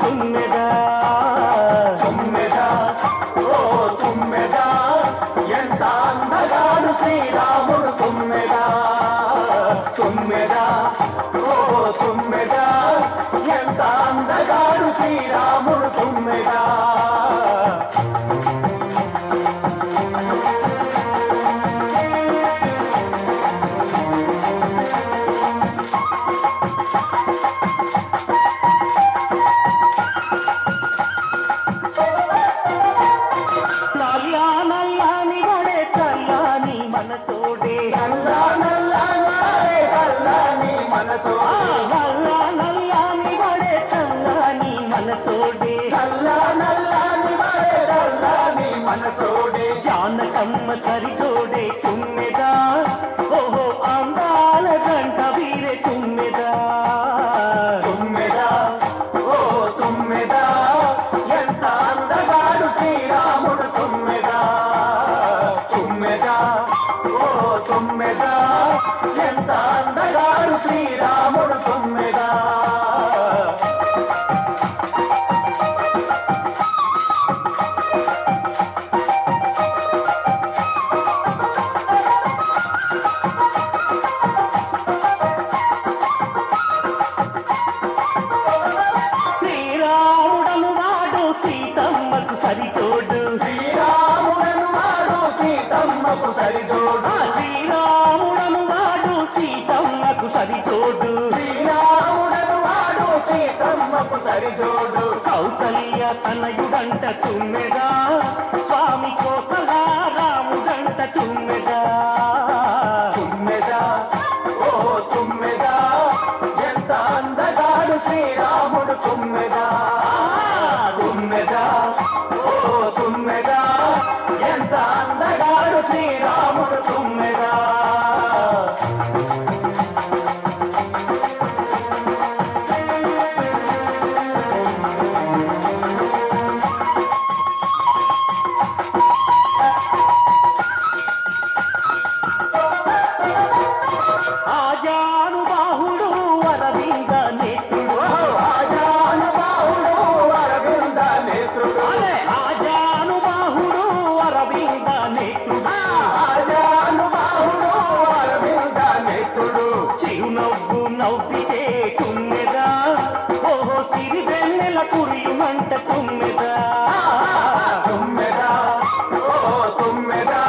తుమ్మెదా తుమ్మెదా ఓ తుమ్మెదా ఎంత అందగాడు శ్రీరాముడు తుమ్మెదా తుమ్మెదా ఓ తుమ్మెదా ఎంత అందగాడు శ్రీరాముడు తుమ్మెదా నల్లాని గొడే చల్లాని మనసోడే నల్లాని మనసోడే నల్లాని గొడే చల్లాని మనసోడే నల్లాని మనసోడే జానకమ్మ సరిజోడే తుమ్మెదా ఓహో అందాల గంట వీరే తుమ్మెదా తుమ్మెదా ఓ తుమ్మెదా ఎంత అందగాడు శ్రీరాముడు తుమ్మెదా తుమ్మెదా ఓ తుమ్మెదా ఎంత అందగాడు శ్రీరాముడు తుమ్మెదా శ్రీరాముడను వాడు సీతమ్మకు సరిచోడు శ్రీరాముడను వాడు సీతమ్మకు సరిజోడు శ్రీరాముడను వాడు సీతమ్మకు సరిచోడు శ్రీరాముడను వాడు సీతమ్మకు సరిజోడు కౌసల్య తనయుడంట తుమ్మెదా స్వామి కోసలా రాముడంట తుమ్మెదా తుమ్మెదా ఓ తుమ్మెదా ఎంత అందగాడు శ్రీరాముడు తుమ్మెదా తుమ్మెదా ఓ తుమ్మెదా ఎంత అందగాడు శ్రీరాముడు తుమ్మెదా ఆజానుబాహుడు అరవింద నేత్రుడు ఆజానుబాహుడు అరవింద నేత్రుడు ఆజానుబాహుడు అరవింద నేత్రుడు ఆజానుబాహుడు అరవింద నేత్రుడు చిరునవ్వు నవ్వితే తుమ్మెదా ఓహో సిరి వెన్నెల కురియుమంట తుమ్మెదా తుమ్మెదా ఓ తుమ్మెదా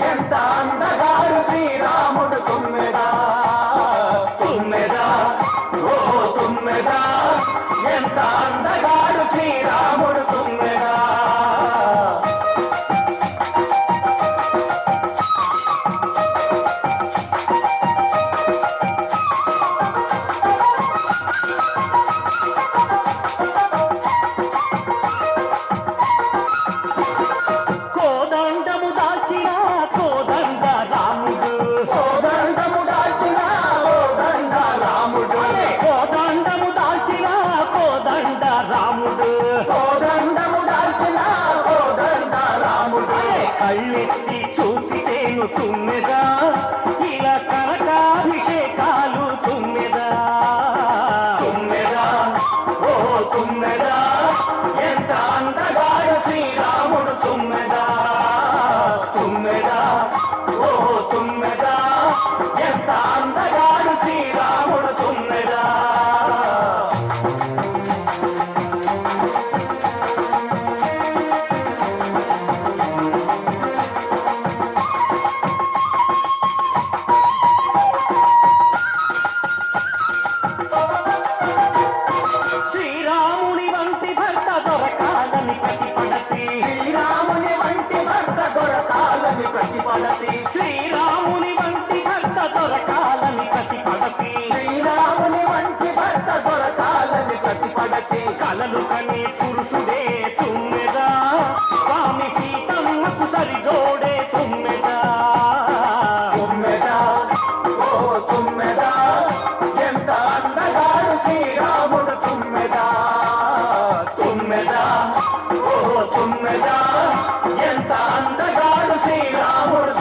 ఎంత అందగాడు శ్రీరాముడు తుమ్మెదా తుమ్మెదా ఓ తుమ్మెదా ఎంత అందగాడు శ్రీరాముడు తుమ్మెదా కోదండము దాచిన కోదండ రాముడు కోదండము దాచిన కోదండ రాముడు కోదండము దాచిన కోదండ రాముడు కోదండము దాచిన కోదండ రాముడు కళ్ళెత్తి చూసితేను తుమ్మెదా ఇలా కనకాభిషేకాలు తుమ్మెదా తుమ్మెదా ఓ తుమ్మెదా ఎంత అందగాడు శ్రీరాముడు తుమ్మెదా తుమ్మెదా ఓ తుమ్మెదా ఎంత అందగాడు శ్రీరాముడు తుమ్మెదా శ్రీరాముని వంటి భర్త దొరకాలని ప్రతిపడతి శ్రీరాముని వంటి భర్త దొరకాలని ప్రతిపడతి శ్రీరాముని వంటి భర్త దొరకాలని ప్రతిపడతి శ్రీరాముని వంటి భర్త దొరకాలని ప్రతిపడతి కలలు కనే పురుషుడే తుమ్మెదా స్వామి సీతమ్మకు సరిజోడే తుమ్మెదా తుమ్మెదా ఓ తుమ్మెదా ఎంత అందగాడు శ్రీరాముడు తుమ్మెదా తుమ్మెదా ఓ తుమ్మెదా ఎంత అందగాడు శ్రీరాముడు